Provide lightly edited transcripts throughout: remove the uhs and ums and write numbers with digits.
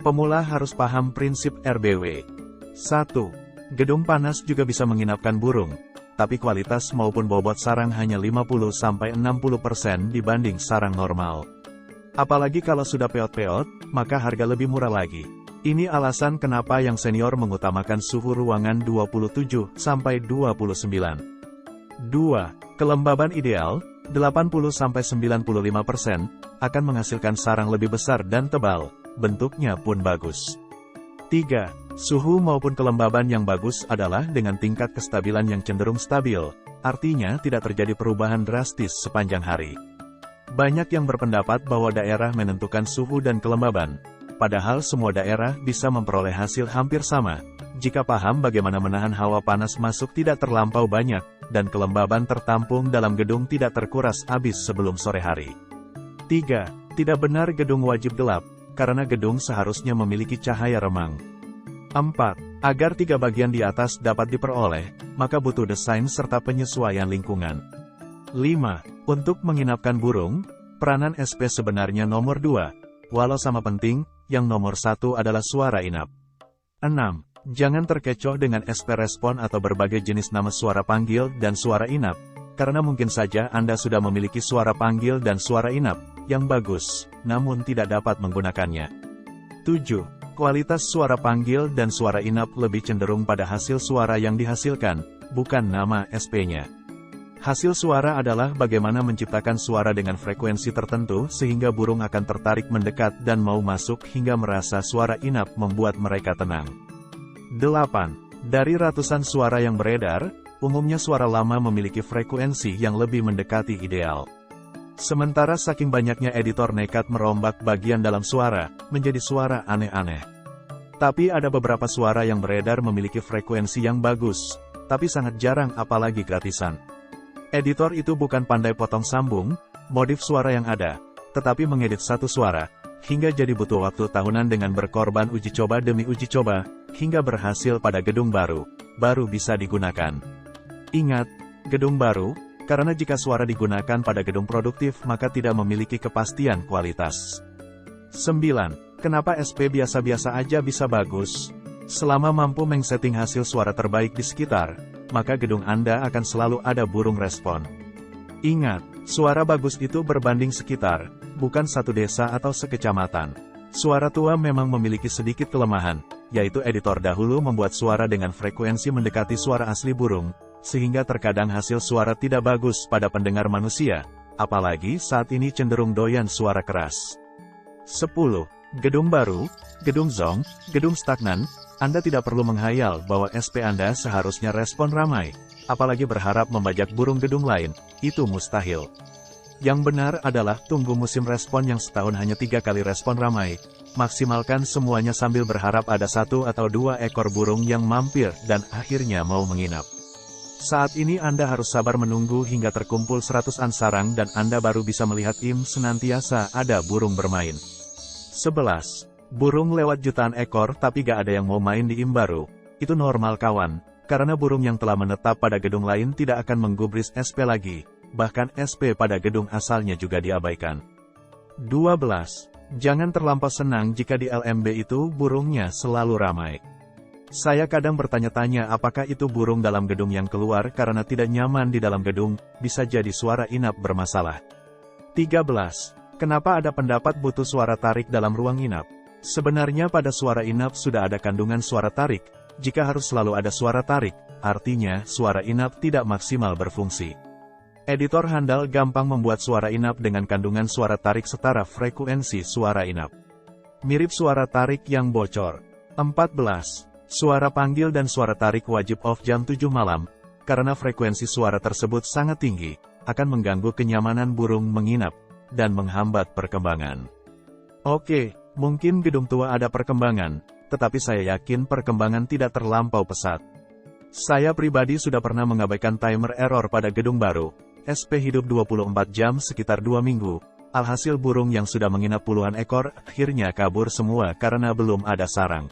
Pemula harus paham prinsip RBW. 1. Gedung panas juga bisa menginapkan burung, tapi kualitas maupun bobot sarang hanya 50-60% dibanding sarang normal. Apalagi kalau sudah peot-peot, maka harga lebih murah lagi. Ini alasan kenapa yang senior mengutamakan suhu ruangan 27-29. 2. Kelembaban ideal, 80-95%, akan menghasilkan sarang lebih besar dan tebal, bentuknya pun bagus. 3. Suhu maupun kelembaban yang bagus adalah dengan tingkat kestabilan yang cenderung stabil, artinya tidak terjadi perubahan drastis sepanjang hari. Banyak yang berpendapat bahwa daerah menentukan suhu dan kelembaban, padahal semua daerah bisa memperoleh hasil hampir sama, jika paham bagaimana menahan hawa panas masuk tidak terlampau banyak, dan kelembaban tertampung dalam gedung tidak terkuras habis sebelum sore hari. 3. Tidak benar gedung wajib gelap, karena gedung seharusnya memiliki cahaya remang. 4. Agar 3 bagian di atas dapat diperoleh, maka butuh desain serta penyesuaian lingkungan. 5. Untuk menginapkan burung, peranan SP sebenarnya nomor 2, walau sama penting, yang nomor 1 adalah suara inap. 6. Jangan terkecoh dengan SP respon atau berbagai jenis nama suara panggil dan suara inap, karena mungkin saja Anda sudah memiliki suara panggil dan suara inap yang bagus, namun tidak dapat menggunakannya. 7. Kualitas suara panggil dan suara inap lebih cenderung pada hasil suara yang dihasilkan, bukan nama SP-nya. Hasil suara adalah bagaimana menciptakan suara dengan frekuensi tertentu sehingga burung akan tertarik mendekat dan mau masuk hingga merasa suara inap membuat mereka tenang. 8. Dari ratusan suara yang beredar, umumnya suara lama memiliki frekuensi yang lebih mendekati ideal. Sementara saking banyaknya editor nekat merombak bagian dalam suara, menjadi suara aneh-aneh. Tapi ada beberapa suara yang beredar memiliki frekuensi yang bagus, tapi sangat jarang apalagi gratisan. Editor itu bukan pandai potong sambung, modif suara yang ada, tetapi mengedit satu suara, hingga jadi butuh waktu tahunan dengan berkorban uji coba demi uji coba, hingga berhasil pada gedung baru bisa digunakan. Ingat, gedung baru, karena jika suara digunakan pada gedung produktif maka tidak memiliki kepastian kualitas. 9. Kenapa SP biasa-biasa aja bisa bagus? Selama mampu mengsetting hasil suara terbaik di sekitar, maka gedung Anda akan selalu ada burung respon. Ingat, suara bagus itu berbanding sekitar, bukan satu desa atau sekecamatan. Suara tua memang memiliki sedikit kelemahan, yaitu editor dahulu membuat suara dengan frekuensi mendekati suara asli burung, sehingga terkadang hasil suara tidak bagus pada pendengar manusia, apalagi saat ini cenderung doyan suara keras. 10. Gedung baru, gedung zonk, gedung stagnan, Anda tidak perlu menghayal bahwa SP Anda seharusnya respon ramai, apalagi berharap membajak burung gedung lain, itu mustahil. Yang benar adalah tunggu musim respon yang setahun hanya 3 kali respon ramai, maksimalkan semuanya sambil berharap ada 1 atau 2 ekor burung yang mampir dan akhirnya mau menginap. Saat ini Anda harus sabar menunggu hingga terkumpul 100-an sarang dan Anda baru bisa melihat senantiasa ada burung bermain. 11. Burung lewat jutaan ekor tapi gak ada yang mau main di baru. Itu normal kawan, karena burung yang telah menetap pada gedung lain tidak akan menggubris SP lagi, bahkan SP pada gedung asalnya juga diabaikan. 12. Jangan terlampau senang jika di LMB itu burungnya selalu ramai. Saya kadang bertanya-tanya apakah itu burung dalam gedung yang keluar karena tidak nyaman di dalam gedung, bisa jadi suara inap bermasalah. 13. Kenapa ada pendapat butuh suara tarik dalam ruang inap? Sebenarnya pada suara inap sudah ada kandungan suara tarik, jika harus selalu ada suara tarik, artinya suara inap tidak maksimal berfungsi. Editor handal gampang membuat suara inap dengan kandungan suara tarik setara frekuensi suara inap. Mirip suara tarik yang bocor. 14. Suara panggil dan suara tarik wajib off jam 7 malam, karena frekuensi suara tersebut sangat tinggi, akan mengganggu kenyamanan burung menginap, dan menghambat perkembangan. Oke, mungkin gedung tua ada perkembangan, tetapi saya yakin perkembangan tidak terlampau pesat. Saya pribadi sudah pernah mengabaikan timer error pada gedung baru, SP hidup 24 jam sekitar 2 minggu, alhasil burung yang sudah menginap puluhan ekor, akhirnya kabur semua karena belum ada sarang.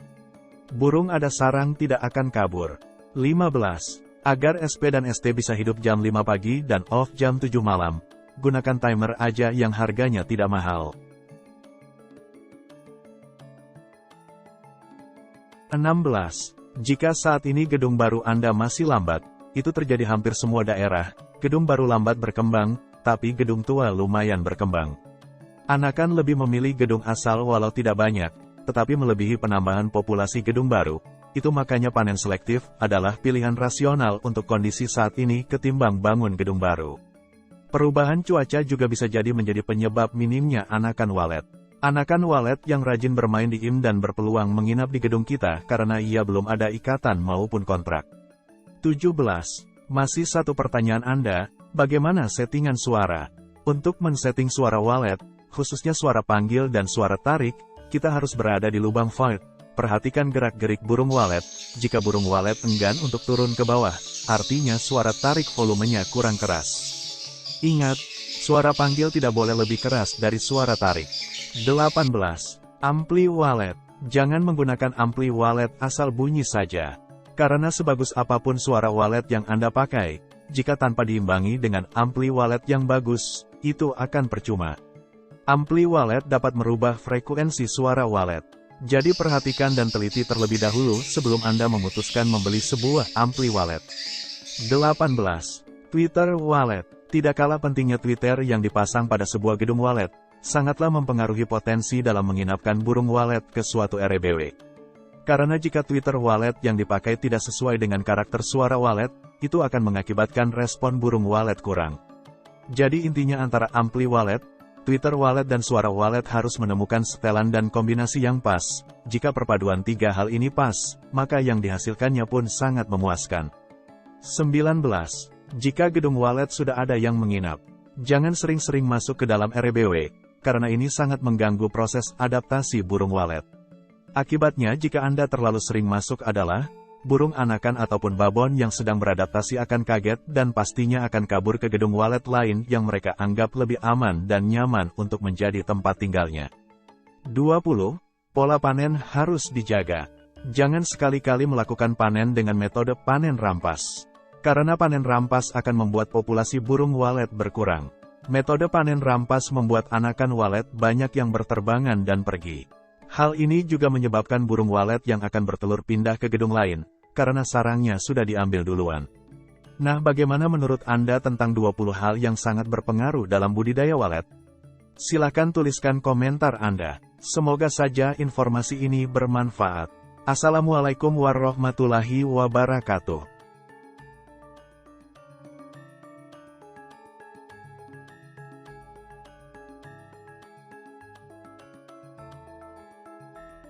Burung ada sarang tidak akan kabur. 15. Agar SP dan ST bisa hidup jam 5 pagi dan off jam 7 malam, gunakan timer aja yang harganya tidak mahal. 16. Jika saat ini gedung baru Anda masih lambat, itu terjadi hampir semua daerah, gedung baru lambat berkembang, tapi gedung tua lumayan berkembang. Anakan lebih memilih gedung asal walau tidak banyak, tetapi melebihi penambahan populasi gedung baru. Itu makanya panen selektif adalah pilihan rasional untuk kondisi saat ini ketimbang bangun gedung baru. Perubahan cuaca juga bisa jadi menjadi penyebab minimnya anakan walet. Anakan walet yang rajin bermain di IM dan berpeluang menginap di gedung kita karena ia belum ada ikatan maupun kontrak. 17. Masih satu pertanyaan Anda, bagaimana settingan suara? Untuk men-setting suara walet, khususnya suara panggil dan suara tarik, kita harus berada di lubang void. Perhatikan gerak-gerik burung walet. Jika burung walet enggan untuk turun ke bawah, artinya suara tarik volumenya kurang keras. Ingat, suara panggil tidak boleh lebih keras dari suara tarik. 18. Ampli walet. Jangan menggunakan ampli walet asal bunyi saja. Karena sebagus apapun suara walet yang Anda pakai, jika tanpa diimbangi dengan ampli walet yang bagus, itu akan percuma. Ampli walet dapat merubah frekuensi suara walet. Jadi perhatikan dan teliti terlebih dahulu sebelum Anda memutuskan membeli sebuah ampli walet. 18. Twitter walet. Tidak kalah pentingnya Twitter yang dipasang pada sebuah gedung walet, sangatlah mempengaruhi potensi dalam menginapkan burung walet ke suatu RBW. Karena jika Twitter walet yang dipakai tidak sesuai dengan karakter suara walet, itu akan mengakibatkan respon burung walet kurang. Jadi intinya antara ampli walet, Twitter walet dan suara walet harus menemukan setelan dan kombinasi yang pas. Jika perpaduan tiga hal ini pas, maka yang dihasilkannya pun sangat memuaskan. 19. Jika gedung walet sudah ada yang menginap, jangan sering-sering masuk ke dalam RBW, karena ini sangat mengganggu proses adaptasi burung walet. Akibatnya jika Anda terlalu sering masuk adalah, burung anakan ataupun babon yang sedang beradaptasi akan kaget dan pastinya akan kabur ke gedung walet lain yang mereka anggap lebih aman dan nyaman untuk menjadi tempat tinggalnya. 20. Pola panen harus dijaga. Jangan sekali-kali melakukan panen dengan metode panen rampas. Karena panen rampas akan membuat populasi burung walet berkurang. Metode panen rampas membuat anakan walet banyak yang berterbangan dan pergi. Hal ini juga menyebabkan burung walet yang akan bertelur pindah ke gedung lain, karena sarangnya sudah diambil duluan. Nah, bagaimana menurut Anda tentang 20 hal yang sangat berpengaruh dalam budidaya walet? Silakan tuliskan komentar Anda. Semoga saja informasi ini bermanfaat. Assalamualaikum warahmatullahi wabarakatuh.